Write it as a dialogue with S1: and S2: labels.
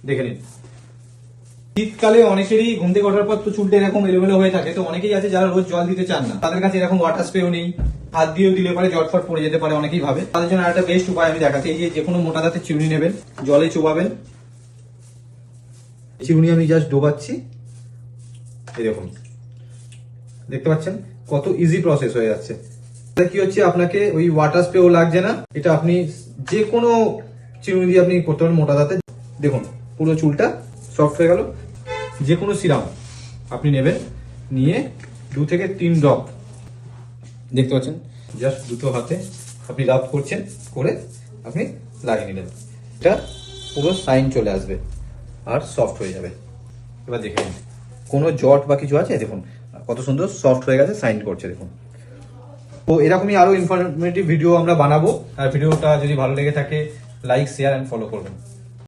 S1: দেখে নিন। শীতকালে অনেকেরই ঘুম থেকে ওঠার পর তো চুলটা এরকম এলোমেলো হয়ে থাকে, তো অনেকেই আছে যারা রোজ জল দিতে চান না, তাদের কাছে এরকম ওয়াটার স্প্রেও নেই, হাত দিয়েও দিলে পারে জটফট পড়ে যেতে পারে অনেকেই ভাবে। তাদের জন্য একটা বেস্ট উপায় আমি দেখাচ্ছি। এই যে কোনো মোটা দাঁতের চিরুনি নেবেন, জলে চোবাবেন, চিরুনি আমি জাস্ট ডোবাচ্ছি, এরকম দেখতে পাচ্ছেন কত ইজি প্রসেস হয়ে যাচ্ছে। এটা কি হচ্ছে, আপনাকে ওই ওয়াটার স্প্রেও লাগছে না, এটা আপনি যে কোনো চিরুনি দিয়ে আপনি করতে পারেন মোটা দাঁতে। দেখুন পুরো চুলটা সফট হয়ে গেল। যে কোনো সিরাম আপনি নেবেন, নিয়ে 2 থেকে 3 ড্রপ, দেখতে পাচ্ছেন জাস্ট দুটো হাতে আপনি রাব করছেন, করে আপনি লাগিয়ে নিলেন, এটা পুরো সাইন চলে আসবে আর সফট হয়ে যাবে। এবার দেখে নিন কোনো জট বা কিছু আছে, দেখুন কত সুন্দর সফট হয়ে গেছে, সাইন করছে দেখুন। তো এরকমই আরো ইনফরমেটিভ ভিডিও আমরা বানাবো, আর ভিডিওটা যদি ভালো লেগে থাকে লাইক, শেয়ার এন্ড ফলো করবেন।